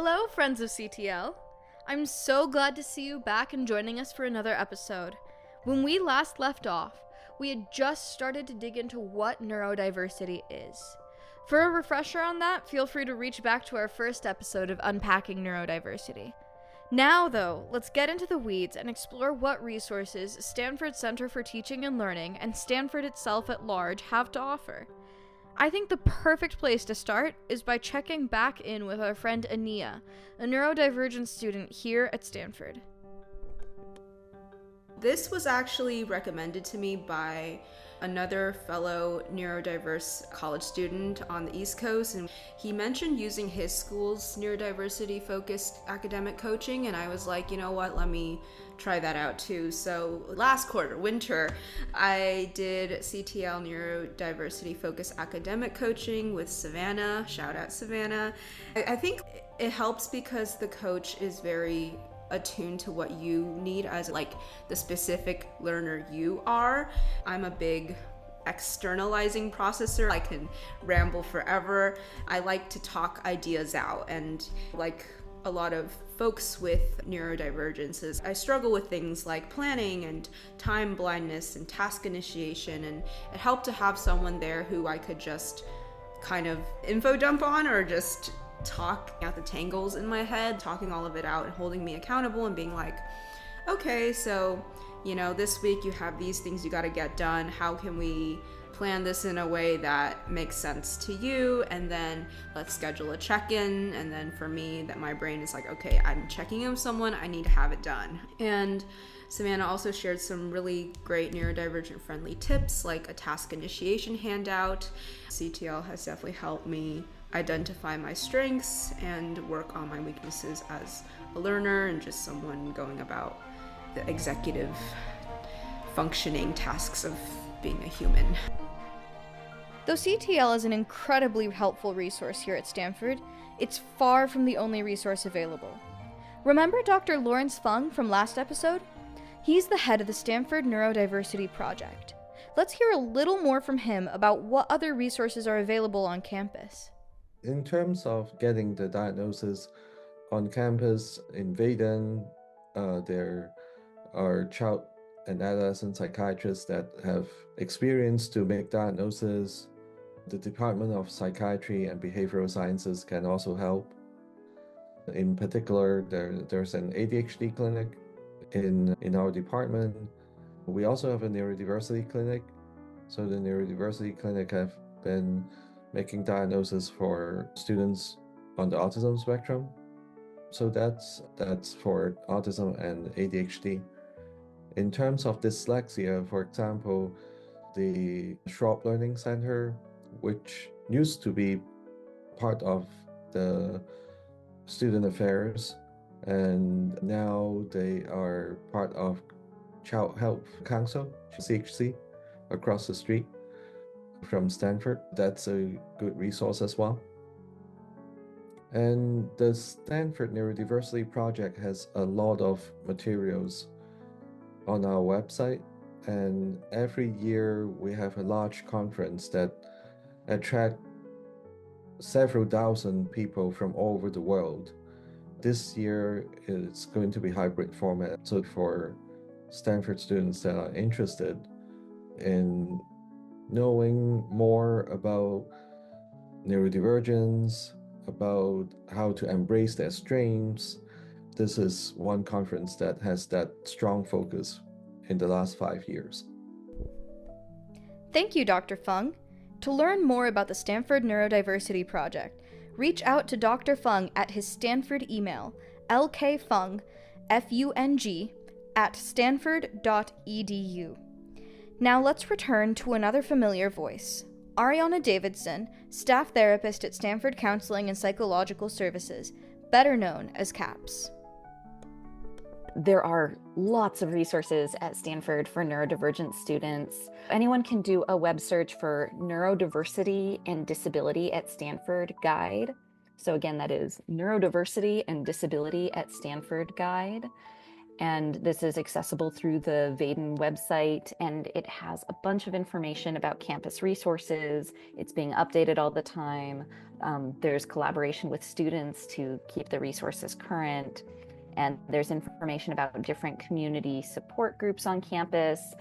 Hello, friends of CTL. I'm so glad to see you back and joining us for another episode. When we last left off, we had just started to dig into what neurodiversity is. For a refresher on that, feel free to reach back to our first episode of Unpacking Neurodiversity. Now, though, let's get into the weeds and explore what resources Stanford Center for Teaching and Learning and Stanford itself at large have to offer. I think the perfect place to start is by checking back in with our friend Aniyah, a neurodivergent student here at Stanford. This was actually recommended to me by another fellow neurodiverse college student on the East Coast, and he mentioned using his school's neurodiversity focused academic coaching, and I was like, you know what, let me try that out too. So last quarter, winter, I did CTL neurodiversity focused academic coaching with Savannah. Shout out Savannah. I think it helps because the coach is very attuned to what you need as like the specific learner you are. I'm a big externalizing processor. I can ramble forever. I like to talk ideas out, and like a lot of folks with neurodivergences, I struggle with things like planning and time blindness and task initiation, and it helped to have someone there who I could just kind of info dump on, or just talk out the tangles in my head, talking all of it out and holding me accountable and being like, okay, so, you know, this week you have these things you got to get done. How can we plan this in a way that makes sense to you? And then let's schedule a check-in. And then for me, that my brain is like, okay, I'm checking in with someone, I need to have it done. And Savannah also shared some really great neurodivergent friendly tips, like a task initiation handout. CTL has definitely helped me identify my strengths and work on my weaknesses as a learner and just someone going about the executive functioning tasks of being a human. Though CTL is an incredibly helpful resource here at Stanford, it's far from the only resource available. Remember Dr. Lawrence Fung from last episode? He's the head of the Stanford Neurodiversity Project. Let's hear a little more from him about what other resources are available on campus. In terms of getting the diagnosis on campus in Vaden, there are child and adolescent psychiatrists that have experience to make diagnosis. The Department of Psychiatry and Behavioral Sciences can also help. In particular, there's an ADHD clinic in our department. We also have a neurodiversity clinic. So the neurodiversity clinic have been making diagnosis for students on the autism spectrum. So that's for autism and ADHD. In terms of dyslexia, for example, the Schwab Learning Center, which used to be part of the Student Affairs, and now they are part of Child Health Council, CHC, across the street from Stanford. That's a good resource as well. And the Stanford Neurodiversity Project has a lot of materials on our website, and every year we have a large conference that attract several thousand people from all over the world. This year it's going to be hybrid format, so for Stanford students that are interested in knowing more about neurodivergence, about how to embrace their strengths, this is one conference that has that strong focus in the last 5 years. Thank you, Dr. Fung. To learn more about the Stanford Neurodiversity Project, reach out to Dr. Fung at his Stanford email, lkfung, F-U-N-G, @stanford.edu. Now let's return to another familiar voice, Ariana Davidson, staff therapist at Stanford Counseling and Psychological Services, better known as CAPS. There are lots of resources at Stanford for neurodivergent students. Anyone can do a web search for Neurodiversity and Disability at Stanford Guide. So again, that is Neurodiversity and Disability at Stanford Guide. And this is accessible through the Vaden website, and it has a bunch of information about campus resources. It's being updated all the time. There's collaboration with students to keep the resources current. And there's information about different community support groups on campus,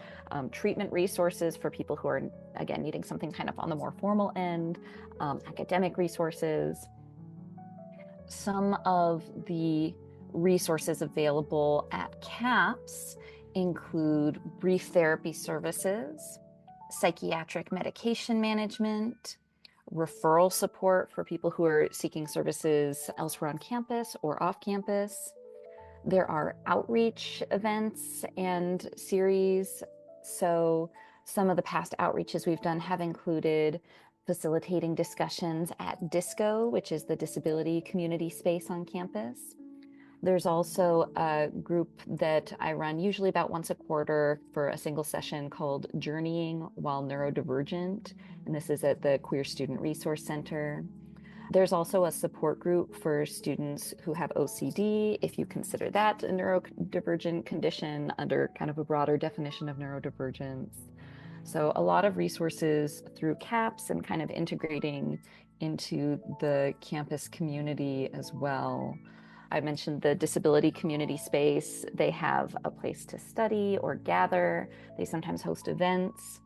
treatment resources for people who are, again, needing something kind of on the more formal end, academic resources. Some of the resources available at CAPS include brief therapy services, psychiatric medication management, referral support for people who are seeking services elsewhere on campus or off campus. There are outreach events and series. So some of the past outreaches we've done have included facilitating discussions at DISCO, which is the disability community space on campus. There's also a group that I run usually about once a quarter for a single session called Journeying While Neurodivergent, and this is at the Queer Student Resource Center. There's also a support group for students who have OCD, if you consider that a neurodivergent condition under kind of a broader definition of neurodivergence. So a lot of resources through CAPS and kind of integrating into the campus community as well. I mentioned the disability community space. They have a place to study or gather. They sometimes host events.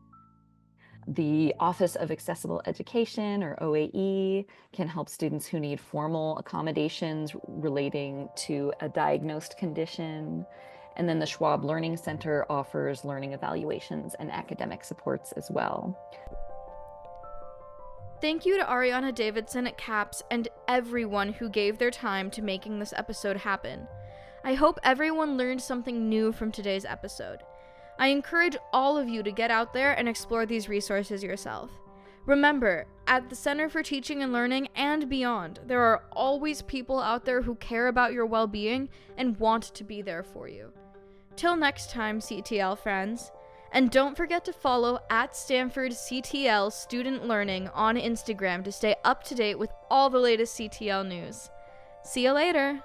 The Office of Accessible Education, or OAE, can help students who need formal accommodations relating to a diagnosed condition. And then the Schwab Learning Center offers learning evaluations and academic supports as well. Thank you to Ariana Davidson at CAPS and everyone who gave their time to making this episode happen. I hope everyone learned something new from today's episode. I encourage all of you to get out there and explore these resources yourself. Remember, at the Center for Teaching and Learning and beyond, there are always people out there who care about your well-being and want to be there for you. Till next time, CTL friends. And don't forget to follow at Stanford CTL Student Learning on Instagram to stay up to date with all the latest CTL news. See you later!